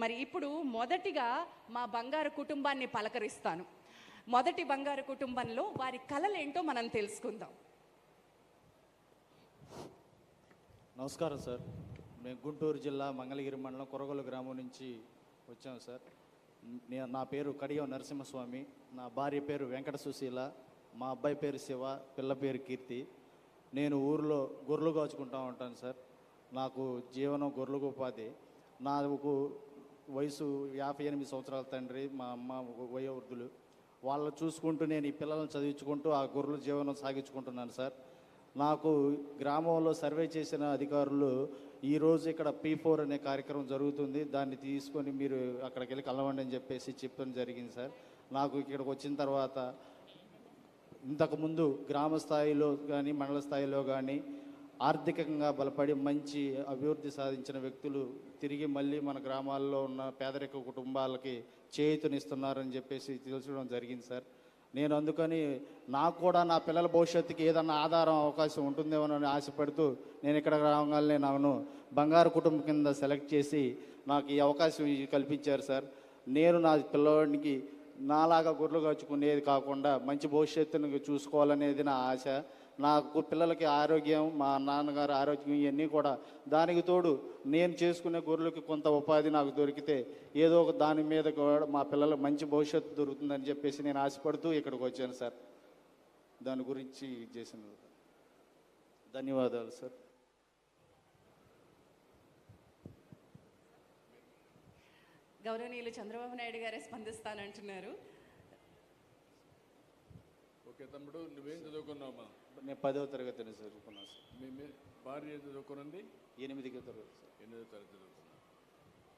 మరి ఇప్పుడు మొదటిగా మా బంగారు కుటుంబాన్ని పలకరిస్తాను. మొదటి బంగారు కుటుంబంలో వారి కలలేంటో మనం తెలుసుకుందాం. నమస్కారం సార్. మేము గుంటూరు జిల్లా మంగళగిరి మండలం కొరగొల్లు గ్రామం నుంచి వచ్చాము సార్. నా పేరు కడియం నరసింహస్వామి, నా భార్య పేరు వెంకట సుశీల, మా అబ్బాయి పేరు శివ, పిల్ల పేరు కీర్తి. నేను ఊరిలో గొర్రెలు కాచుకుంటూ ఉంటాను సార్. నాకు జీవనం గొర్రెలకు ఉపాధి. నాకు వయసు 58 సంవత్సరాల తండ్రి, మా అమ్మ వయోవృద్ధులు. వాళ్ళు చూసుకుంటూ నేను ఈ పిల్లలను చదివించుకుంటూ ఆ గొర్రెల జీవనం సాగించుకుంటున్నాను సార్. నాకు గ్రామంలో సర్వే చేసిన అధికారులు ఈరోజు ఇక్కడ P4 అనే కార్యక్రమం జరుగుతుంది, దాన్ని తీసుకొని మీరు అక్కడికి వెళ్ళి కలవండి అని చెప్పేసి చెప్పడం జరిగింది సార్. నాకు ఇక్కడికి వచ్చిన తర్వాత ఇంతకుముందు గ్రామ స్థాయిలో కానీ మండల స్థాయిలో కానీ ఆర్థికంగా బలపడి మంచి అభివృద్ధి సాధించిన వ్యక్తులు తిరిగి మళ్ళీ మన గ్రామాల్లో ఉన్న పేదరిక కుటుంబాలకి చేయూతనిస్తున్నారని చెప్పేసి తెలుసుకోవడం జరిగింది సార్. నేను అందుకని నాకు కూడా నా పిల్లల భవిష్యత్తుకి ఏదన్నా ఆధారం అవకాశం ఉంటుందేమోనని ఆశపడుతూ నేను ఇక్కడ రాగానే నన్ను బంగారు కుటుంబం కింద సెలెక్ట్ చేసి నాకు ఈ అవకాశం కల్పించారు సార్. నేను నా పిల్లవాడికి నాలాగా గొర్రెలు కాచుకునేది కాకుండా మంచి భవిష్యత్తును చూసుకోవాలనేది నా ఆశ. నాకు పిల్లలకి ఆరోగ్యం, మా నాన్నగారు ఆరోగ్యం, ఇవన్నీ కూడా దానికి తోడు నేను చేసుకునే గొర్రెలకి కొంత ఉపాధి నాకు దొరికితే ఏదో ఒక దాని మీద కూడా మా పిల్లలకు మంచి భవిష్యత్తు దొరుకుతుందని చెప్పేసి నేను ఆశపడుతూ ఇక్కడికి వచ్చాను సార్. దాని గురించి చేసిన ధన్యవాదాలు సార్. గౌరవనీయులు చంద్రబాబు నాయుడు గారే స్పందిస్తానంటున్నారు. ఓకే తమ్ముడు, నువ్వేం చదువుకున్నావమ్మా? నేను 10వ తరగతి చదువుకున్నాను సార్. మీ భార్య చదువుకున్నది 8వ తరగతి సార్. 8వ తరగతి చదువుకున్నా.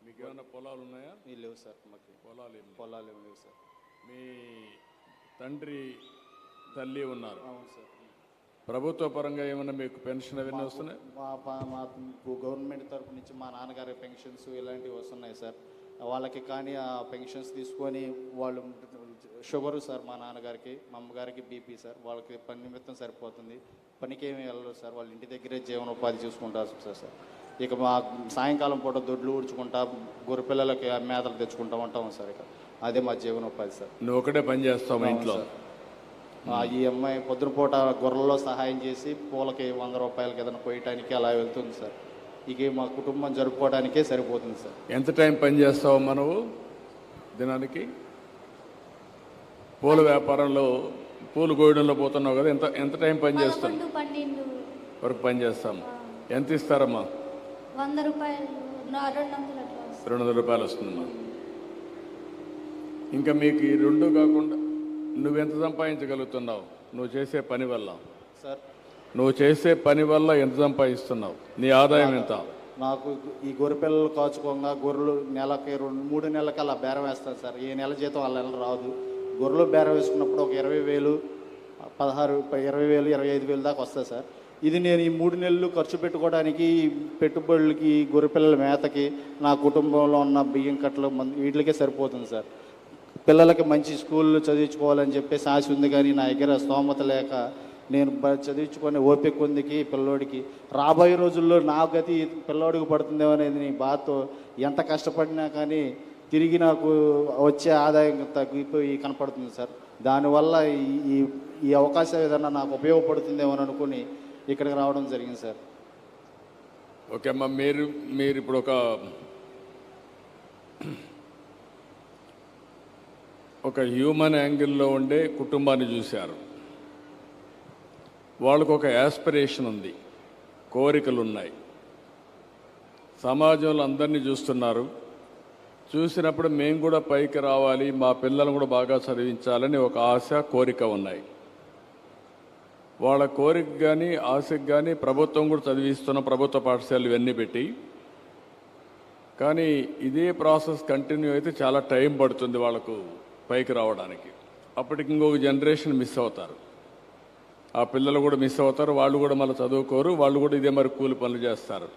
మీకు ఏమైనా పొలాలు ఉన్నాయా? లేవు సార్. మాకు పొలాలు ఏమి లేవు సార్. మీ తండ్రి తల్లి ఉన్నారు? అవును సార్. ప్రభుత్వ పరంగా ఏమైనా మీకు పెన్షన్ అవన్నీ వస్తున్నాయి? మాకు గవర్నమెంట్ తరఫు నుంచి మా నాన్నగారి పెన్షన్స్ ఇలాంటివి వస్తున్నాయి సార్. వాళ్ళకి కానీ ఆ పెన్షన్స్ తీసుకొని వాళ్ళు షుగరు సార్ మా నాన్నగారికి, మా అమ్మగారికి BP సార్. వాళ్ళకి పని నిమిత్తం సరిపోతుంది, పనికి ఏమి వెళ్ళరు సార్. వాళ్ళ ఇంటి దగ్గరే జీవనోపాధి చూసుకుంటారు సార్. ఇక మా సాయంకాలం పూట దొడ్లు ఊడ్చుకుంటా గొర్రె పిల్లలకి మేతలు తెచ్చుకుంటా ఉంటాం సార్. ఇక అదే మా జీవనోపాధి సార్. నువ్వు ఒకటే పని చేస్తావు ఇంట్లో? ఈ అమ్మాయి పొద్దునపూట గొర్రెల్లో సహాయం చేసి పూలకి 100 రూపాయలకి ఏదైనా పోయటానికి అలా వెళ్తుంది సార్. ఇక మా కుటుంబం జరుపుకోవడానికే సరిపోతుంది సార్. ఎంత టైం పని చేస్తావు మనవు దినానికి? పూల వ్యాపారంలో పూలు కోయడంలో పోతున్నావు కదా, ఎంత టైం పని చేస్తాం? 12 వరకు పని చేస్తాం. ఎంత ఇస్తారమ్మా? 100 రూపాయలు, 200 రూపాయలు వస్తుందమ్మా. ఇంకా మీకు ఈ రెండు కాకుండా నువ్వెంత సంపాదించగలుగుతున్నావు నువ్వు చేసే పని వల్ల? సార్, నువ్వు చేసే పని వల్ల ఎంత సంపాదిస్తున్నావు? నీ ఆదాయం ఎంత? నాకు ఈ గొర్రె పిల్లలు కాచుకోగా గొర్రెలు నెలకి 2-3 నెలలకి అలా బేరం వేస్తాను సార్. ఏ నెల జీతం వాళ్ళ నెల రాదు. గొర్రెలు బేరం వేసుకున్నప్పుడు ఒక 20,000, 16, 20,000, 25,000 దాకా వస్తుంది సార్. ఇది నేను ఈ 3 నెలలు ఖర్చు పెట్టుకోవడానికి, పెట్టుబడులకి, గొర్రె పిల్లల మేతకి, నా కుటుంబంలో ఉన్న బియ్యం కట్టలు వీటికే సరిపోతుంది సార్. పిల్లలకి మంచి స్కూళ్ళు చదివించుకోవాలని చెప్పేసి ఆశ ఉంది, కానీ నా దగ్గర స్తోమత లేక నేను చదివించుకొని ఓపిక కొందికి పిల్లోడికి రాబోయే రోజుల్లో నా గతి పిల్లోడికి పడుతుందేమో అనేది నీ బాధతో ఎంత కష్టపడినా కానీ తిరిగి నాకు వచ్చే ఆదాయం తగ్గిపోయి కనపడుతుంది సార్. దానివల్ల ఈ అవకాశం ఏదన్నా నాకు ఉపయోగపడుతుందేమో అనుకుని ఇక్కడికి రావడం జరిగింది సార్. ఓకే అమ్మా, మీరు ఇప్పుడు ఒక హ్యూమన్ యాంగిల్లో ఉండే కుటుంబాన్ని చూశారు. వాళ్ళకు ఒక యాస్పిరేషన్ ఉంది, కోరికలు ఉన్నాయి. సమాజంలో అందరినీ చూస్తున్నారు. చూసినప్పుడు మేము కూడా పైకి రావాలి, మా పిల్లలను కూడా బాగా చదివించాలని ఒక ఆశ, కోరిక ఉన్నాయి. వాళ్ళ కోరిక కానీ ఆశకు కానీ ప్రభుత్వం కూడా చదివిస్తున్న ప్రభుత్వ పాఠశాలలు ఇవన్నీ పెట్టి, కానీ ఇదే ప్రాసెస్ కంటిన్యూ అయితే చాలా టైం పడుతుంది వాళ్ళకు పైకి రావడానికి. అప్పటికి ఇంకొక జనరేషన్ మిస్ అవుతారు. ఆ పిల్లలు కూడా మిస్ అవుతారు. వాళ్ళు కూడా మళ్ళీ చదువుకోరు. వాళ్ళు కూడా ఇదే మరి కూలి పనులు చేస్తారు.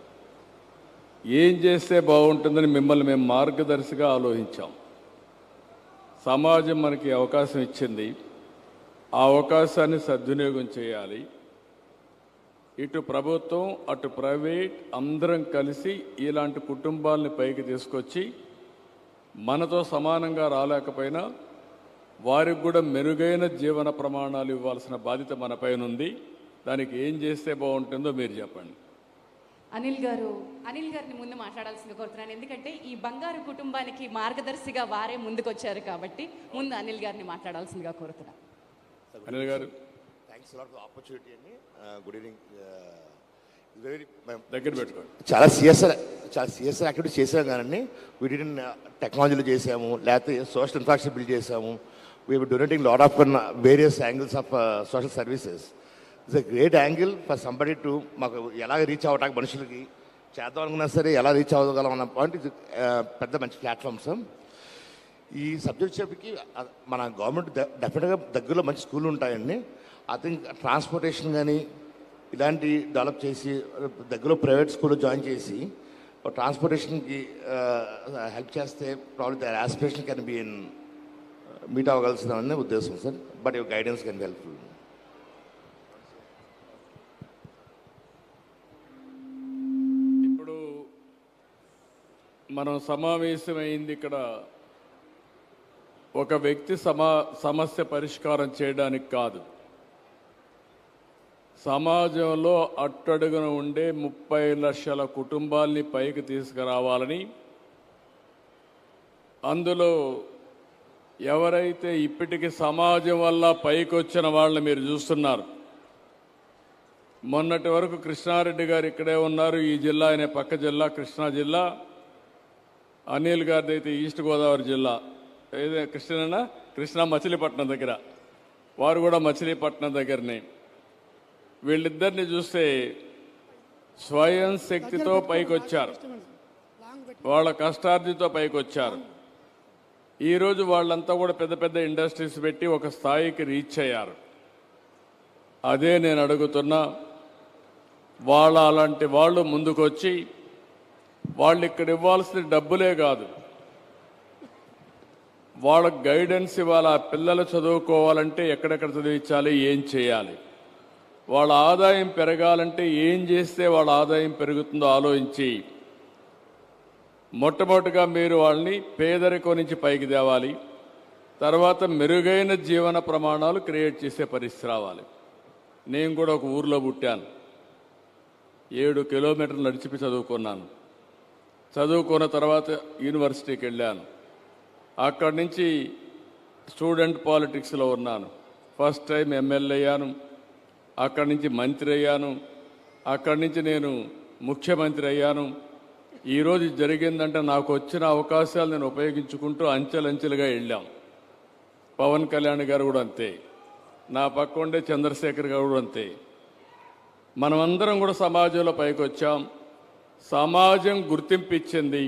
ఏం చేస్తే బాగుంటుందని మిమ్మల్ని మేము మార్గదర్శిగా ఆలోచించాం. సమాజం మనకి అవకాశం ఇచ్చింది, ఆ అవకాశాన్ని సద్వినియోగం చేయాలి. ఇటు ప్రభుత్వం అటు ప్రైవేట్ అందరం కలిసి ఇలాంటి కుటుంబాలని పైకి తీసుకొచ్చి మనతో సమానంగా రాలేకపోయినా వారికి కూడా మెరుగైన జీవన ప్రమాణాలు ఇవ్వాల్సిన బాధ్యత మన పైన ఉంది. దానికి ఏం చేస్తే బాగుంటుందో మీరు చెప్పండి. అనిల్ గారిని ముందు మాట్లాడాల్సిందిగా కోరుతున్నాను. ఎందుకంటే ఈ బంగారు కుటుంబానికి మార్గదర్శిగా వారే ముందుకొచ్చారు కాబట్టి ముందు అనిల్ గారిని మాట్లాడాల్సిందిగా కోరుతున్నాను. అనిల్ గారు థ్యాంక్స్ లాట్ ఫర్ ఆపర్చునిటీ అండి. Good evening. వెరీ దగ్గర పెట్టుకోండి. చాలా సిఎస్ఆర్ యాక్టివిటీస్ చేసాం కానీ వీటిని టెక్నాలజీలో చేసాము, లేకపోతే సోషల్ ఇన్ఫ్రాస్ట్రక్చర్ బిల్డ్ చేసాము. We are donating lot of various angles of social services. It's a great angle for somebody to మాకు ఎలా రీచ్ అవ్వటానికి మనుషులకి చేద్దాం అనుకున్నా సరే ఎలా రీచ్ అవ్వగలం అన్న పాయింట్ ఇది పెద్ద మంచి ప్లాట్ఫామ్స్. ఈ సబ్జెక్ట్ చెప్పి మన గవర్నమెంట్ డెఫినెట్గా దగ్గరలో మంచి స్కూళ్ళు ఉంటాయండి. ఐ థింక్ ట్రాన్స్పోర్టేషన్ కానీ ఇలాంటి డెవలప్ చేసి దగ్గరలో ప్రైవేట్ స్కూల్లో జాయిన్ చేసి ట్రాన్స్పోర్టేషన్కి హెల్ప్ చేస్తే problem their aspiration can be in meet అవ్వగలసిన ఉద్దేశం sir. But your guidance can be helpful. ఇప్పుడు మనం సమావేశమైంది ఇక్కడ ఒక వ్యక్తి సమస్య పరిష్కారం చేయడానికి కాదు. సమాజంలో అట్టడుగున ఉండే 30 లక్షల కుటుంబాల్ని పైకి తీసుకురావాలని, అందులో ఎవరైతే ఇప్పటికి సమాజం వల్ల పైకి వచ్చిన వాళ్ళని మీరు చూస్తున్నారు. మొన్నటి వరకు కృష్ణారెడ్డి గారు ఇక్కడే ఉన్నారు. ఈ జిల్లా అనే పక్క జిల్లా కృష్ణా జిల్లా. అనిల్ గారిది అయితే ఈస్ట్ గోదావరి జిల్లా. ఏదే కృష్ణా మచిలీపట్నం దగ్గర, వారు కూడా మచిలీపట్నం దగ్గరనే. వీళ్ళిద్దరిని చూస్తే స్వయం శక్తితో పైకొచ్చారు, వాళ్ళ కష్టార్జితో పైకొచ్చారు. ఈరోజు వాళ్ళంతా కూడా పెద్ద పెద్ద ఇండస్ట్రీస్ పెట్టి ఒక స్థాయికి రీచ్ అయ్యారు. అదే నేను అడుగుతున్నా, అలాంటి వాళ్ళు ముందుకొచ్చి వాళ్ళు ఇక్కడ ఇవ్వాల్సిన డబ్బులే కాదు, వాళ్ళకు గైడెన్స్ ఇవ్వాలి. ఆ పిల్లలు చదువుకోవాలంటే ఎక్కడెక్కడ చదివించాలి, ఏం చేయాలి, వాళ్ళ ఆదాయం పెరగాలంటే ఏం చేస్తే వాళ్ళ ఆదాయం పెరుగుతుందో ఆలోచించి మొట్టమొదటిగా మీరు వాళ్ళని పేదరికం నుంచి పైకి తేవాలి. తర్వాత మెరుగైన జీవన ప్రమాణాలు క్రియేట్ చేసే పరిస్థితి రావాలి. నేను కూడా ఒక ఊర్లో పుట్టాను. 7 కిలోమీటర్లు నడిచిపి చదువుకున్నాను. చదువుకున్న తర్వాత యూనివర్సిటీకి వెళ్ళాను. అక్కడి నుంచి స్టూడెంట్ పాలిటిక్స్లో ఉన్నాను. ఫస్ట్ టైం ఎమ్మెల్యే అయ్యాను. అక్కడి నుంచి మంత్రి అయ్యాను. అక్కడి నుంచి నేను ముఖ్యమంత్రి అయ్యాను. ఈరోజు జరిగిందంటే నాకు వచ్చిన అవకాశాలు నేను ఉపయోగించుకుంటూ అంచెలంచెలుగా వెళ్ళాం. పవన్ కళ్యాణ్ గారు కూడా అంతే, నా పక్క ఉండే చంద్రశేఖర్ గారు కూడా అంతే. మనమందరం కూడా సమాజంలో పైకి వచ్చాం. సమాజం గుర్తింపు ఇచ్చింది.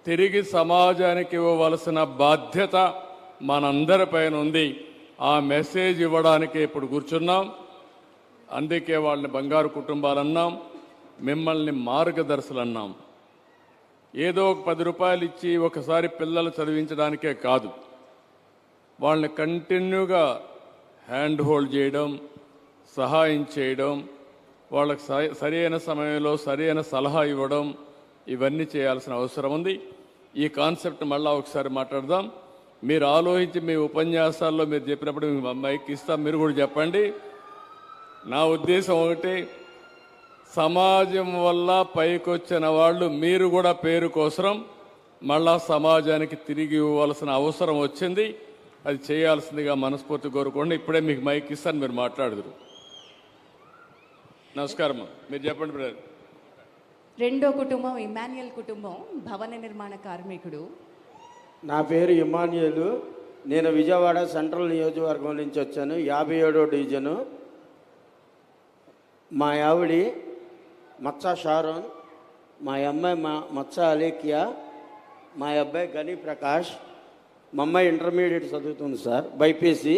తిరిగి సమాజానికి ఇవ్వవలసిన బాధ్యత మనందరిపైన ఉంది. ఆ మెసేజ్ ఇవ్వడానికి ఇప్పుడు కూర్చున్నాం. అందుకే వాళ్ళని బంగారు కుటుంబాలన్నాం, మిమ్మల్ని మార్గదర్శులు అన్నాం. ఏదో ఒక 10 రూపాయలు ఇచ్చి ఒకసారి పిల్లలు చదివించడానికే కాదు, వాళ్ళని కంటిన్యూగా హ్యాండ్ హోల్డ్ చేయడం, సహాయం చేయడం, వాళ్ళకి సరైన సమయంలో సరైన సలహా ఇవ్వడం, ఇవన్నీ చేయాల్సిన అవసరం ఉంది. ఈ కాన్సెప్ట్ మళ్ళా ఒకసారి మాట్లాడదాం. మీరు ఆలోచించి మీ ఉపన్యాసాల్లో మీరు చెప్పినప్పుడు మీ మైక్ ఇస్తాం, మీరు కూడా చెప్పండి. నా ఉద్దేశం ఒకటి, సమాజం వల్ల పైకొచ్చిన వాళ్ళు మీరు కూడా పేరు కోసం మళ్ళా సమాజానికి తిరిగి ఇవ్వాల్సిన అవసరం వచ్చింది. అది చేయాల్సిందిగా మనస్ఫూర్తి కోరుకోండి. ఇప్పుడే మీకు మైక్ ఇస్తాను, మీరు మాట్లాడుదురు. నమస్కారం, మీరు చెప్పండి బ్రదర్. రెండో కుటుంబం ఇమాన్యుయల్ కుటుంబం, భవన నిర్మాణ కార్మికుడు. నా పేరు ఇమాన్యుయల్. నేను విజయవాడ సెంట్రల్ నియోజకవర్గం నుంచి వచ్చాను, 57వ డివిజను. మా ఆవిడి మచ్చా షారోన్, మా అమ్మాయి మచ్చా అలేఖ్యా, మా అబ్బాయి గని ప్రకాష్. మా అమ్మాయి ఇంటర్మీడియట్ చదువుతుంది సార్, బైపీసీ.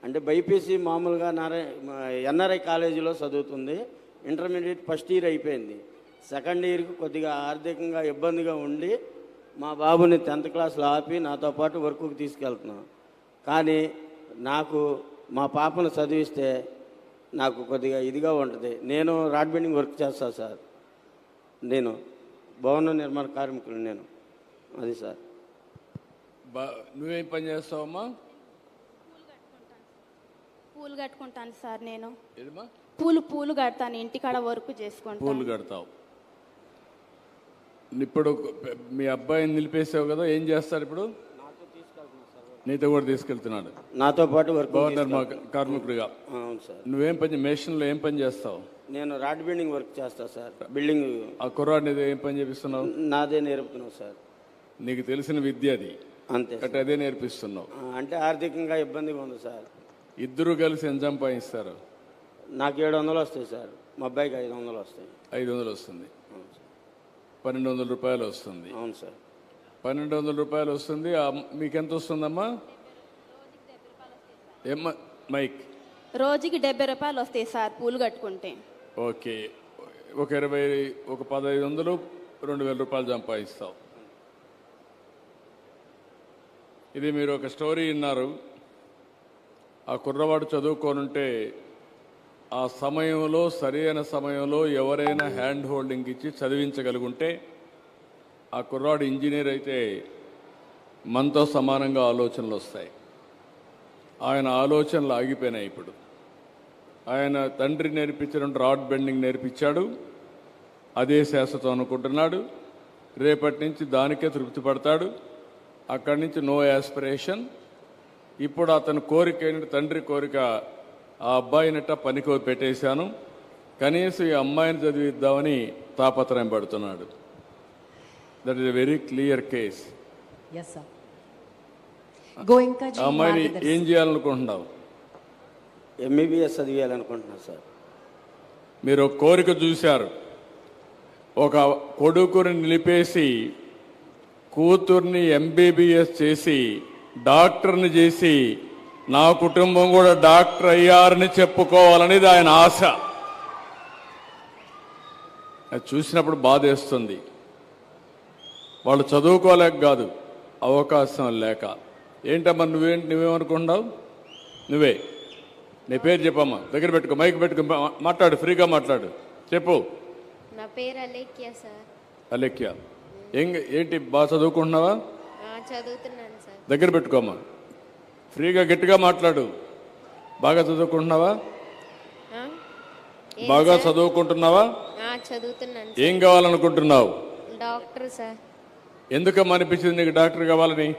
అంటే బైపీసీ మామూలుగా ఎన్ఆర్ఐ కాలేజీలో చదువుతుంది. ఇంటర్మీడియట్ ఫస్ట్ ఇయర్ అయిపోయింది. సెకండ్ ఇయర్కి కొద్దిగా ఆర్థికంగా ఇబ్బందిగా ఉండి మా బాబుని 10th క్లాస్లో ఆపి నాతో పాటు వర్క్కి తీసుకెళ్తున్నాను. కానీ నాకు మా పాపను చదివిస్తే నాకు కొద్దిగా ఇదిగా ఉంటుంది. నేను రాడ్ బెండింగ్ వర్క్ చేస్తాను సార్. నేను భవన నిర్మాణ కార్మికులు నేను. అది సార్. నువ్వేం పని చేస్తావమ్మా? పూలు కట్టుకుంటాను సార్. నేను ఏదమ్మా? పూలు కడతాను, ఇంటికాడ వర్క్ చేసుకుంటాను. పూలు కడతావు. ఇప్పుడు మీ అబ్బాయిని నిలిపేసావు కదా, ఏం చేస్తారు ఇప్పుడు? నీతో కూడా తీసుకెళ్తున్నాడు, నాతో పాటు వర్క్ గవర్నర్ మా కార్మికుడిగా. అవును సార్. నువ్వేం పని, మేషన్లో ఏం పని చేస్తావు? నేను రాడ్ బిల్డింగ్ వర్క్ చేస్తా సార్. బిల్డింగ్ ఆ కుర్రాడిని ఏం పని చేపిస్తున్నావు? నాదే నేర్పుతున్నావు సార్. నీకు తెలిసిన విద్య అది, అంతే అంటే అదే నేర్పిస్తున్నావు. అంటే ఆర్థికంగా ఇబ్బందిగా ఉంది సార్. ఇద్దరు కలిసి ఎంత సంపాదిస్తారు? నాకు 700 వస్తాయి సార్, మా అబ్బాయికి 500 వస్తాయి. 500 వస్తుంది, అవును సార్. 1200 రూపాయలు వస్తుంది. అవును సార్. 1200 రూపాయలు వస్తుంది. మీకు ఎంత వస్తుందమ్మా? ఏమ్మా మైక్? రోజుకి 70 రూపాయలు వస్తాయి సార్ పూలు కట్టుకుంటే. ఓకే, ఒక 1500 2000 రూపాయలు సంపాదిస్తావు. ఇది మీరు ఒక స్టోరీ విన్నారు. ఆ కుర్రవాడు చదువుకోనుంటే ఆ సమయంలో, సరైన సమయంలో ఎవరైనా హ్యాండ్ హోల్డింగ్ ఇచ్చి చదివించగలుగుంటే ఆ కుర్రాడు ఇంజనీర్ అయితే మనతో సమానంగా ఆలోచనలు వస్తాయి. ఆయన ఆలోచనలు ఆగిపోయినాయి. ఇప్పుడు ఆయన తండ్రి నేర్పించిన రాడ్ బెండింగ్ నేర్పించాడు, అదే శాశ్వతం అనుకుంటున్నాడు. రేపటి నుంచి దానికే తృప్తి పడతాడు. అక్కడి నుంచి నో యాస్పిరేషన్. ఇప్పుడు అతని కోరిక ఏంటంటే, తండ్రి కోరిక, ఆ అబ్బాయినట్ట పనికి పెట్టేశాను, కనీసం ఈ అమ్మాయిని చదివిద్దామని తాపత్రయం పడుతున్నాడు. That is a very clear case. Yes sir. Goenka ఆ అమ్మాయిని ఏం చేయాలనుకుంటున్నావు? MBBS చదివేయాలనుకుంటున్నా సార్. మీరు ఒక కోరిక చూశారు, ఒక కొడుకుని నిలిపేసి కూతుర్ని MBBS చేసి డాక్టర్ని చేసి నా కుటుంబం కూడా డాక్టర్ అయ్యారని చెప్పుకోవాలనేది ఆయన ఆశ. అది చూసినప్పుడు బాధేస్తుంది. వాళ్ళు చదువుకోలేక కాదు, అవకాశం లేక. ఏంటమ్మా నువ్వేమనుకుంటున్నావు? నువ్వే నీ పేరు చెప్పమ్మా, దగ్గర పెట్టుకో, మైక్ పెట్టుకో, మాట్లాడు, ఫ్రీగా మాట్లాడు, చెప్పు. నా పేరు అలేఖ్య సార్. అలెక్య, ఏంటి బాగా చదువుకుంటున్నావా? చదువుతున్నాను సార్. దగ్గర పెట్టుకోమ్మా, ఫ్రీగా గట్టిగా మాట్లాడు. బాగా చదువుకుంటున్నావా? బాగా చదువుకుంటున్నావా? చదువుతున్నాను. ఏం కావాలనుకుంటున్నావు? Doctor sir. ఎందుకమ్మా అనిపించింది నీకు డాక్టర్ కావాలని?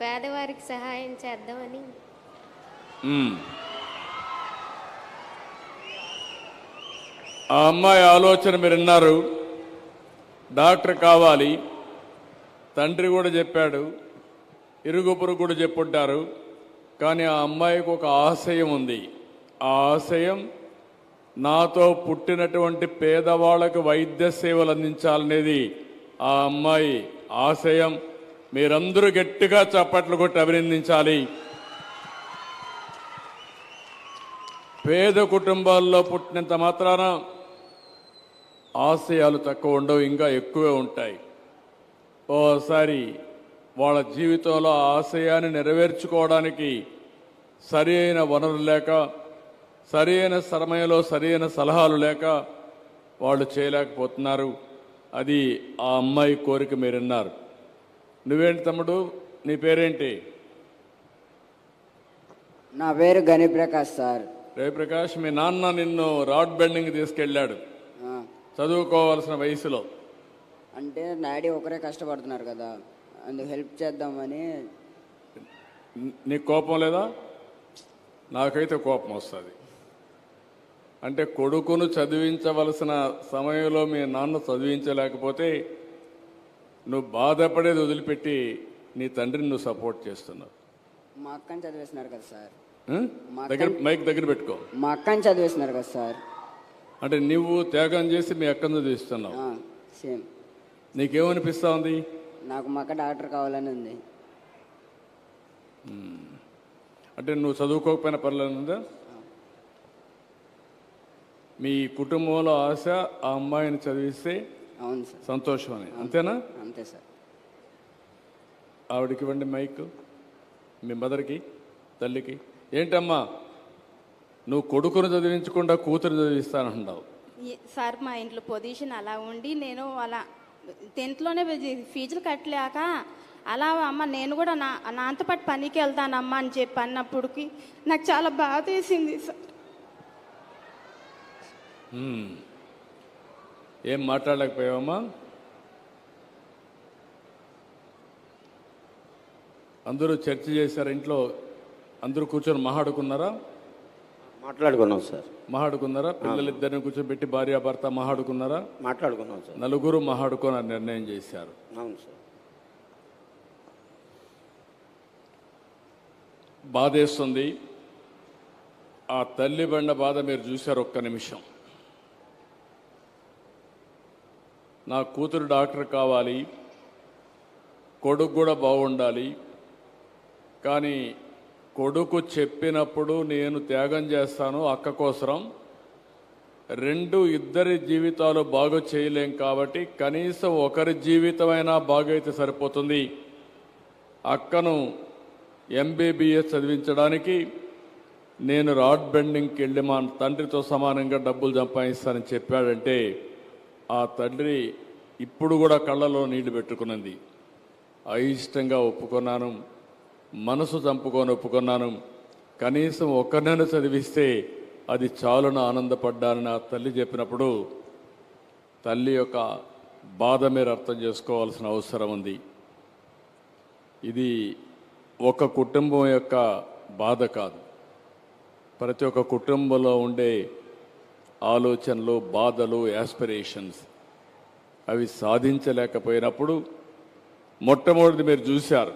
పేదవారికి సహాయం చేద్దామని. ఆ అమ్మాయి ఆలోచన మీరు విన్నారు. డాక్టర్ కావాలి, తండ్రి కూడా చెప్పాడు, ఇరుగు పొరుగు కూడా చెప్పుంటారు. కానీ ఆ అమ్మాయికి ఒక ఆశయం ఉంది. ఆ ఆశయం, నాతో పుట్టినటువంటి పేదవాళ్లకు వైద్య సేవలు అందించాలనేది ఆ అమ్మాయి ఆశయం. మీరందరూ గట్టిగా చప్పట్లు కొట్టి అభినందించాలి. పేద కుటుంబాల్లో పుట్టినంత మాత్రాన ఆశయాలు తక్కువ ఉండవు, ఇంకా ఎక్కువే ఉంటాయి. ఓసారి వాళ్ళ జీవితంలో ఆశయాన్ని నెరవేర్చుకోవడానికి సరి అయిన వనరులు లేక, సరి అయిన సమయంలో సరి అయిన సలహాలు లేక వాళ్ళు చేయలేకపోతున్నారు. అది ఆ అమ్మాయి కోరిక మీరు విన్నారు. నువ్వేంటి తమ్ముడు, నీ పేరేంటి? నా పేరు గణిప్రకాష్ సార్. రవిప్రకాష్, మీ నాన్న నిన్ను రాడ్ బెండింగ్ తీసుకెళ్ళాడు చదువుకోవాల్సిన వయసులో. అంటే డాడీ ఒకరే కష్టపడుతున్నారు కదా, అందుకు హెల్ప్ చేద్దామని. నీకు కోపం లేదా? నాకైతే కోపం వస్తుంది. అంటే కొడుకును చదివించవలసిన సమయంలో మీ నాన్న చదివించలేకపోతే నువ్వు బాధపడేది వదిలిపెట్టి నీ తండ్రిని నువ్వు సపోర్ట్ చేస్తున్నావు. మా అక్కని చదివేస్తున్నారు కదా సార్. మైక్ దగ్గర పెట్టుకో. మా అక్కని చదివేస్తున్నారు కదా సార్. అంటే నువ్వు త్యాగం చేసి మీ అక్కను చదివిస్తున్నావు. సేమ్. నీకేమనిపిస్తా ఉంది? నాకు మా అక్క డాక్టర్ కావాలని ఉంది. అంటే నువ్వు చదువుకోకపోయినా పర్లేదా? మీ కుటుంబంలో ఆశ ఆ అమ్మాయిని చదివిస్తే అవును సార్. సంతోషం అని, అంతేనా? అంతే సార్. ఆవిడకి ఇవ్వండి మైక్, మీ మదర్కి, తల్లికి. ఏంటమ్మా నువ్వు కొడుకును చదివించకుండా కూతురు చదివిస్తానంటున్నావు? సార్ మా ఇంట్లో పొజిషన్ అలా ఉండి నేను అలా 10th లోనే ఫీజులు కట్టలేక అలా అమ్మ నేను కూడా నాతో పాటు పనికి వెళ్తానమ్మా అని చెప్పి అన్నప్పటికి నాకు చాలా బాధ వేసింది సార్. ఏం మాట్లాడలేకపోయావమ్మా? అందరూ చర్చ చేశారు ఇంట్లో, అందరూ కూర్చొని మాట్లాడుకున్నారా? మాట్లాడుకున్నాం సార్. మాట్లాడుకున్నారా? పిల్లలిద్దరిని కూర్చోబెట్టి భార్యాభర్త మాట్లాడుకున్నారా? మాట్లాడుకున్నాం సార్. నలుగురు మాట్లాడుకొని నిర్ణయం చేశారు. అవును సార్. బాధేస్తుంది. ఆ తల్లి బండ బాధ మీరు చూశారు. ఒక్క నిమిషం. నా కూతురు డాక్టర్ కావాలి, కొడుకు కూడా బాగుండాలి, కానీ కొడుకు చెప్పినప్పుడు నేను త్యాగం చేస్తాను అక్క కోసరం, ఇద్దరి జీవితాలు బాగు చేయలేం కాబట్టి కనీసం ఒకరి జీవితమైనా బాగైతే సరిపోతుంది. అక్కను ఎంబీబీఎస్ చదివించడానికి నేను రాడ్ బెండింగ్కి వెళ్ళి మా తండ్రితో సమానంగా డబ్బులు సంపాదిస్తానని చెప్పాడంటే ఆ తండ్రి ఇప్పుడు కూడా కళ్ళలో నీళ్లు పెట్టుకున్నది. అయిష్టంగా ఒప్పుకున్నాను, మనసు చంపుకొని ఒప్పుకున్నాను. కనీసం ఒక్కరినైనా చదివిస్తే అది చాలున ఆనందపడ్డానని ఆ తల్లి చెప్పినప్పుడు తల్లి యొక్క బాధ మీరు అర్థం చేసుకోవాల్సిన అవసరం ఉంది. ఇది ఒక కుటుంబం యొక్క బాధ కాదు, ప్రతి ఒక్క కుటుంబంలో ఉండే ఆలోచనలు, బాధలు, యాస్పిరేషన్స్ అవి సాధించలేకపోయినప్పుడు మొట్టమొదటి మీరు చూశారు,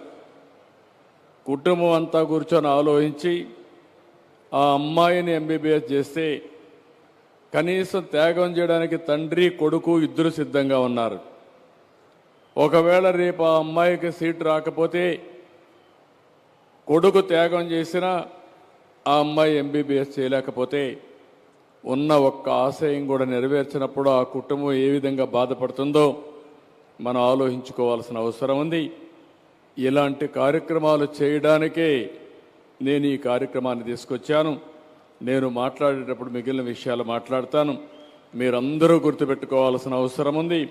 కుటుంబం అంతా కూర్చొని ఆలోచించి ఆ అమ్మాయిని ఎంబీబీఎస్ చేస్తే కనీసం త్యాగం చేయడానికి తండ్రి కొడుకు ఇద్దరు సిద్ధంగా ఉన్నారు. ఒకవేళ రేపు ఆ అమ్మాయికి సీట్ రాకపోతే కొడుకు త్యాగం చేసినా ఆ అమ్మాయి ఎంబీబీఎస్ చేయలేకపోతే ఉన్న ఒక్క ఆశయం కూడా నెరవేర్చినప్పుడు ఆ కుటుంబం ఏ విధంగా బాధపడుతుందో మనం ఆలోచించుకోవాల్సిన అవసరం ఉంది. ఇలాంటి కార్యక్రమాలు చేయడానికే నేను ఈ కార్యక్రమాన్ని తీసుకొచ్చాను. నేను మాట్లాడేటప్పుడు మిగిలిన విషయాలు మాట్లాడతాను. మీరందరూ గుర్తుపెట్టుకోవాల్సిన అవసరం ఉంది.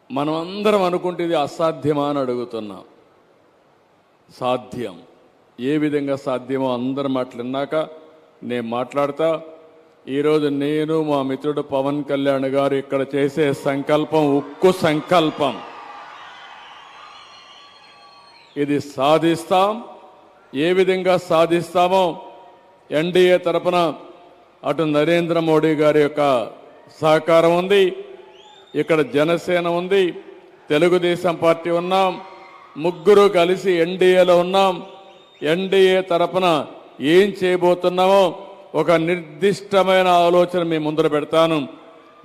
మనం అందరం అనుకుంటే ఇది అసాధ్యమా అని అడుగుతున్నాం. సాధ్యం. ఏ విధంగా సాధ్యమో అందరి మాటలు విన్నాక నేను మాట్లాడతా. ఈరోజు నేను మా మిత్రుడు పవన్ కళ్యాణ్ గారు ఇక్కడ చేసే సంకల్పం ఉక్కు సంకల్పం. ఇది సాధిస్తాం. ఏ విధంగా సాధిస్తామో ఎన్డీఏ తరపున అటు నరేంద్ర మోడీ గారి యొక్క సహకారం ఉంది, ఇక్కడ జనసేన ఉంది, తెలుగుదేశం పార్టీ ఉన్నాం, ముగ్గురు కలిసి ఎన్డీఏలో ఉన్నాం. ఎన్డీఏ తరపున ఏం చేయబోతున్నామో ఒక నిర్దిష్టమైన ఆలోచన మీ ముందర పెడతాను.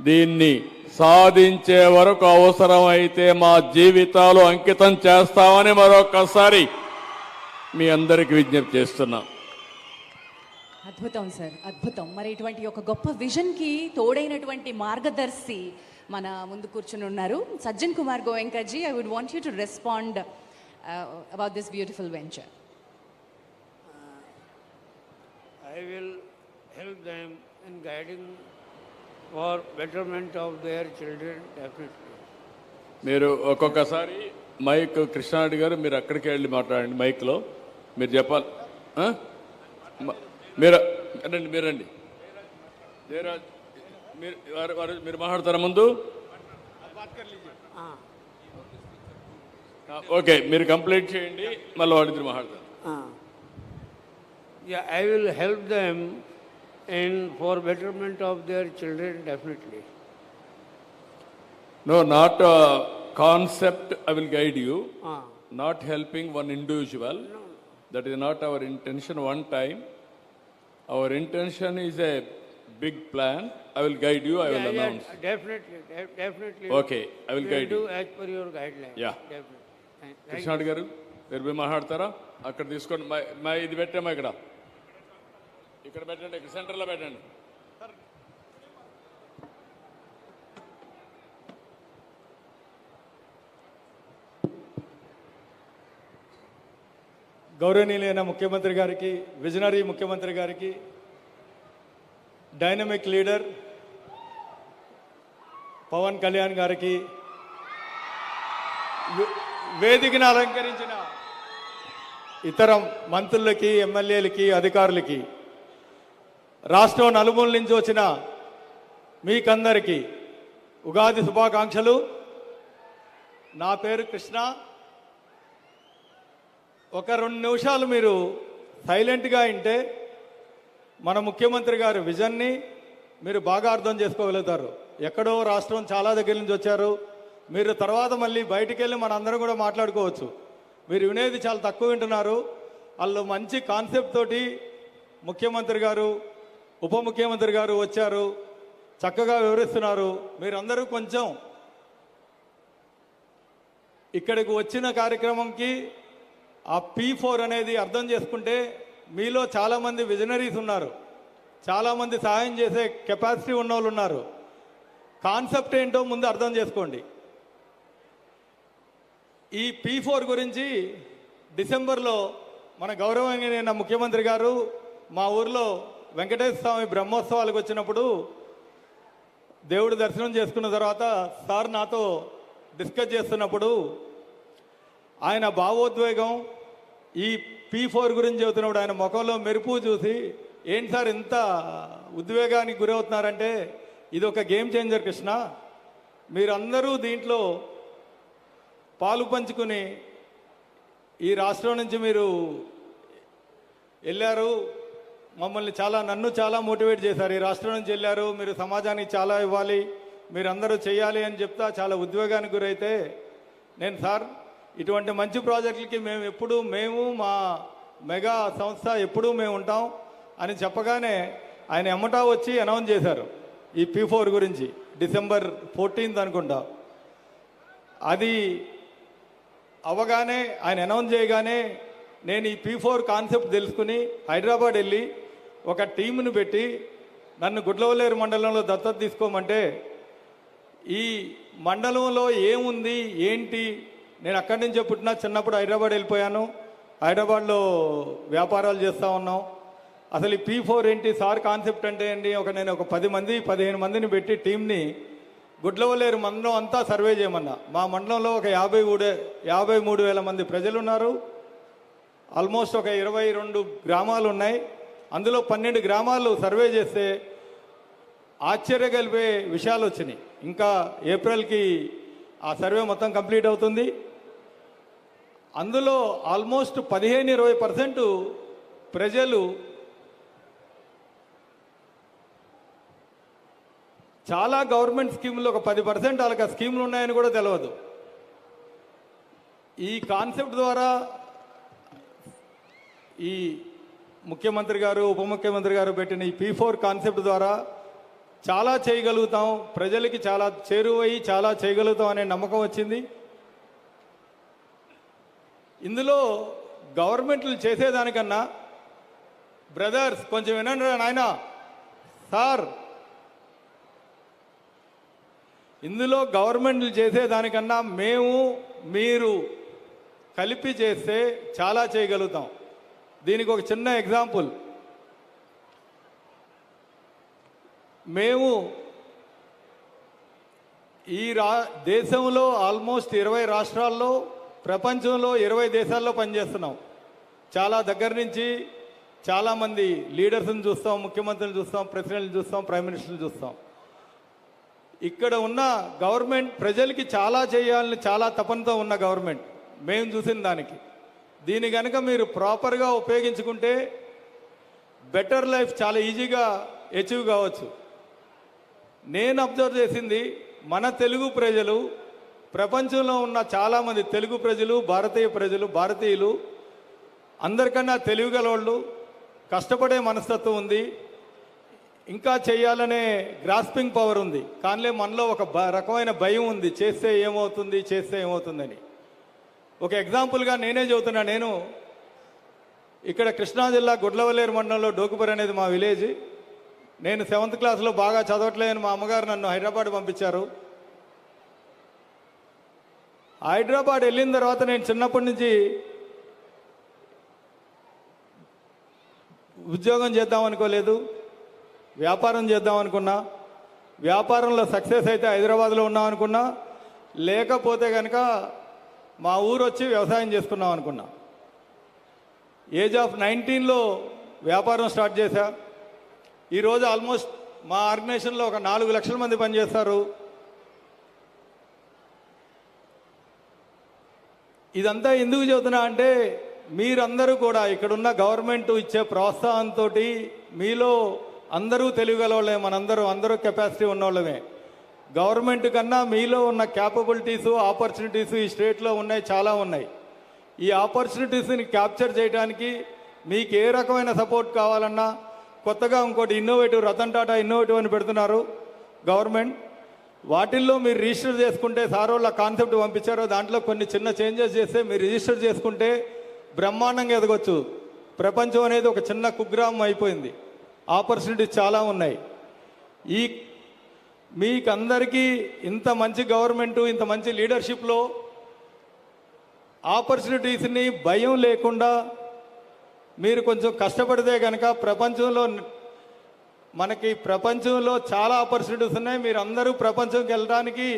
దీన్ని సాధించే వరకు అవసరమైతే మా జీవితాలు అంకితం చేస్తామని మరొకసారి మీ అందరికీ విజ్ఞప్తి చేస్తున్నాం. అద్భుతం సార్, అద్భుతం. మరి ఇటువంటి ఒక గొప్ప విజన్కి తోడైనటువంటి మార్గదర్శి మన ముందు కూర్చుని ఉన్నారు. Sajjan Kumar Goenkaji, I would want you to respond about this beautiful venture. I will help them in guiding for betterment of their children, definitely. మీరు ఒక్కొక్కసారి మైక్ కృష్ణారెడ్డి గారు మీరు అక్కడికి వెళ్ళి మాట్లాడండి. మైక్లో మీరు చెప్పాలి. మీరు రండి, మీరండి. జయరాజ్ మీరు మాట్లాడతారా ముందు? ఓకే, మీరు కంప్లీట్ చేయండి, మళ్ళీ వాడిద్దరు మాట్లాడతారు. Yeah, I will help them in for betterment of their children, definitely. No, not a concept. I will guide you. Not helping one individual. No. That is not our intention one time. Our intention is a big plan. I will guide you. I will announce. Definitely, definitely. Okay, I will guide you. Do as per your guidelines. Yeah. Definitely. Krishna Reddy గారు మీరు మాట్లాడతారా? అక్కడ తీసుకోండి. మా ఇది పెట్టామా? ఇక్కడ పెట్టండి, ఇక్కడ సెంటర్లో పెట్టండి. గౌరవనీయులైన ముఖ్యమంత్రి గారికి, విజనరీ ముఖ్యమంత్రి గారికి, డైనమిక్ లీడర్ పవన్ కళ్యాణ్ గారికి, వేదికను అలంకరించిన ఇతర మంత్రులకి, ఎమ్మెల్యేలకి, అధికారులకి, రాష్ట్రం నలుమూల నుంచి వచ్చిన మీకందరికీ ఉగాది శుభాకాంక్షలు. నా పేరు కృష్ణ. ఒక 2 నిమిషాలు మీరు సైలెంట్గా వింటే మన ముఖ్యమంత్రి గారి విజన్ని మీరు బాగా అర్థం చేసుకోగలుగుతారు. ఎక్కడో రాష్ట్రం చాలా దగ్గర నుంచి వచ్చారు, మీరు తర్వాత మళ్ళీ బయటికి వెళ్ళి మన అందరం కూడా మాట్లాడుకోవచ్చు. మీరు వినేది చాలా తక్కువ వింటున్నారు. వాళ్ళు మంచి కాన్సెప్ట్ తోటి ముఖ్యమంత్రి గారు, ఉప ముఖ్యమంత్రి గారు వచ్చారు, చక్కగా వివరిస్తున్నారు. మీరందరూ కొంచెం ఇక్కడికి వచ్చిన కార్యక్రమంకి ఆ P4 అనేది అర్థం చేసుకుంటే మీలో చాలామంది విజనరీస్ ఉన్నారు, చాలామంది సహాయం చేసే కెపాసిటీ ఉన్న వాళ్ళు ఉన్నారు. కాన్సెప్ట్ ఏంటో ముందు అర్థం చేసుకోండి. ఈ P4 గురించి డిసెంబర్లో మన గౌరవనీయ ముఖ్యమంత్రి గారు మా ఊర్లో వెంకటేశ్వర స్వామి బ్రహ్మోత్సవాలకు వచ్చినప్పుడు దేవుడు దర్శనం చేసుకున్న తర్వాత సార్ నాతో డిస్కస్ చేస్తున్నప్పుడు ఆయన భావోద్వేగం ఈ P4 గురించి చెబుతున్నప్పుడు ఆయన ముఖంలో మెరుపు చూసి, ఏంటి సార్ ఇంత ఉద్వేగానికి గురవుతున్నారంటే, ఇది ఒక గేమ్ చేంజర్ కృష్ణ, మీరందరూ దీంట్లో పాలు పంచుకుని ఈ రాష్ట్రం నుంచి మీరు వెళ్ళారు, మమ్మల్ని నన్ను చాలా మోటివేట్ చేశారు. ఈ రాష్ట్రం నుంచి వెళ్ళారు, మీరు సమాజానికి చాలా ఇవ్వాలి, మీరందరూ చేయాలి అని చెప్తా చాలా ఉద్వేగానికి గురైతే, నేను సార్ ఇటువంటి మంచి ప్రాజెక్టులకి మేము మా మెగా సంస్థ ఎప్పుడూ మేము ఉంటాం అని చెప్పగానే ఆయన ఎమ్మటా వచ్చి అనౌన్స్ చేశారు ఈ P4 గురించి. డిసెంబర్ 14th అనుకుంటా. అది అవగానే, ఆయన అనౌన్స్ చేయగానే నేను ఈ P4 కాన్సెప్ట్ తెలుసుకుని హైదరాబాద్ వెళ్ళి ఒక టీంను పెట్టి నన్ను గుడ్లవల్లేరు మండలంలో దత్తత తీసుకోమంటే, ఈ మండలంలో ఏముంది ఏంటి, నేను అక్కడి నుంచే పుట్టినా, చిన్నప్పుడు హైదరాబాద్ వెళ్ళిపోయాను, హైదరాబాద్లో వ్యాపారాలు చేస్తూ ఉన్నాం. అసలు ఈ P4 ఏంటి, సార్ కాన్సెప్ట్ అంటే ఏంటి, నేను ఒక 10-15 మందిని పెట్టి టీంని గుడ్లవల్లేరు మండలం అంతా సర్వే చేయమన్నా. మా మండలంలో ఒక 53,000 మంది ప్రజలు ఉన్నారు. ఆల్మోస్ట్ ఒక 22 గ్రామాలు ఉన్నాయి. అందులో 12 గ్రామాలు సర్వే చేస్తే ఆశ్చర్యగలిపే విషయాలు వచ్చినాయి. ఇంకా ఏప్రిల్కి ఆ సర్వే మొత్తం కంప్లీట్ అవుతుంది. అందులో ఆల్మోస్ట్ 15-20% ప్రజలు చాలా గవర్నమెంట్ స్కీములు, ఒక 10% వాళ్ళకి ఆ స్కీములు ఉన్నాయని కూడా తెలియదు. ఈ కాన్సెప్ట్ ద్వారా ఈ ముఖ్యమంత్రి గారు, ఉప ముఖ్యమంత్రి గారు పెట్టిన ఈ P4 కాన్సెప్ట్ ద్వారా చాలా చేయగలుగుతాం, ప్రజలకి చాలా చేరువయ్యి చాలా చేయగలుగుతాం అనే నమ్మకం వచ్చింది. ఇందులో గవర్నమెంట్లు చేసేదానికన్నా, బ్రదర్స్ కొంచెం వినండి నాయన సార్, ఇందులో గవర్నమెంట్లు చేసేదానికన్నా మీరు కలిపి చేస్తే చాలా చేయగలుగుతాం. దీనికి ఒక చిన్న ఎగ్జాంపుల్, మేము ఈ దేశంలో ఆల్మోస్ట్ 20 రాష్ట్రాల్లో, ప్రపంచంలో 20 దేశాల్లో పనిచేస్తున్నాం. చాలా దగ్గర నుంచి చాలామంది లీడర్స్ని చూస్తాం, ముఖ్యమంత్రులు చూస్తాం, ప్రెసిడెంట్లు చూస్తాం, ప్రైమ్ మినిస్టర్లు చూస్తాం. ఇక్కడ ఉన్న గవర్నమెంట్ ప్రజలకి చాలా చేయాలని చాలా తపనతో ఉన్న గవర్నమెంట్ మేము చూసిన దానికి. దీని కనుక మీరు ప్రాపర్గా ఉపయోగించుకుంటే బెటర్ లైఫ్ చాలా ఈజీగా అచీవ్ కావచ్చు. నేను అబ్జర్వ్ చేసింది, మన తెలుగు ప్రజలు, ప్రపంచంలో ఉన్న చాలామంది తెలుగు ప్రజలు, భారతీయ ప్రజలు, భారతీయులు అందరికన్నా తెలివిగలవాళ్ళు, కష్టపడే మనస్తత్వం ఉంది, ఇంకా చేయాలనే గ్రాస్పింగ్ పవర్ ఉంది. కానీ మనలో ఒక రకమైన భయం ఉంది, చేస్తే ఏమవుతుందని. ఒక ఎగ్జాంపుల్గా నేనే చెబుతున్నా. నేను ఇక్కడ కృష్ణా జిల్లా గుడ్లవల్లేరు మండలంలో డోకుపర్ అనేది మా విలేజ్. నేను 7th క్లాస్లో బాగా చదవట్లేదని మా అమ్మగారు నన్ను హైదరాబాద్ పంపించారు. హైదరాబాద్ వెళ్ళిన తర్వాత నేను చిన్నప్పటి నుంచి ఉద్యోగం చేద్దాం అనుకోలేదు, వ్యాపారం చేద్దాం అనుకున్నా. వ్యాపారంలో సక్సెస్ అయితే హైదరాబాద్లో ఉన్నాం అనుకున్నా, లేకపోతే కనుక మా ఊరు వచ్చి వ్యవసాయం చేసుకున్నాం అనుకున్నా. ఏజ్ ఆఫ్ 19లో వ్యాపారం స్టార్ట్ చేశా. ఈరోజు ఆల్మోస్ట్ మా ఆర్గనైజేషన్లో ఒక 4 లక్షల మంది పనిచేస్తారు. ఇదంతా ఎందుకు చెబుతున్నా అంటే మీరందరూ కూడా ఇక్కడున్న గవర్నమెంట్ ఇచ్చే ప్రోత్సాహంతో మీలో అందరూ తెలియగలవాళ్ళే, అందరూ కెపాసిటీ ఉన్నవాళ్ళమే. గవర్నమెంట్ కన్నా మీలో ఉన్న క్యాపబిలిటీసు ఆపర్చునిటీసు ఈ స్టేట్లో ఉన్నాయి, చాలా ఉన్నాయి. ఈ ఆపర్చునిటీస్ని క్యాప్చర్ చేయడానికి మీకు ఏ రకమైన సపోర్ట్ కావాలన్నా కొత్తగా ఇంకోటి ఇన్నోవేటివ్ రతన్ టాటా ఇన్నోవేటివ్ అని పెడుతున్నారు గవర్నమెంట్. వాటిల్లో మీరు రిజిస్టర్ చేసుకుంటే సార్ వాళ్ళ కాన్సెప్ట్ పంపించారో దాంట్లో కొన్ని చిన్న చేంజెస్ చేస్తే మీరు రిజిస్టర్ చేసుకుంటే బ్రహ్మాండంగా ఎదగొచ్చు. ప్రపంచం అనేది ఒక చిన్న కుగ్రామం అయిపోయింది. ఆపర్చునిటీస్ చాలా ఉన్నాయి. ఈ మీకందరికీ ఇంత మంచి గవర్నమెంటు, ఇంత మంచి లీడర్షిప్లో ఆపర్చునిటీస్ని భయం లేకుండా మీరు కొంచెం కష్టపడితే కనుక ప్రపంచంలో చాలా ఆపర్చునిటీస్ ఉన్నాయి. మీరు అందరూ ప్రపంచంకి వెళ్ళడానికి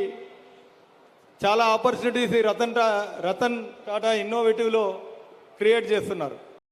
చాలా ఆపర్చునిటీస్ రతన్ టాటా ఇన్నోవేటివ్లో క్రియేట్ చేస్తున్నారు.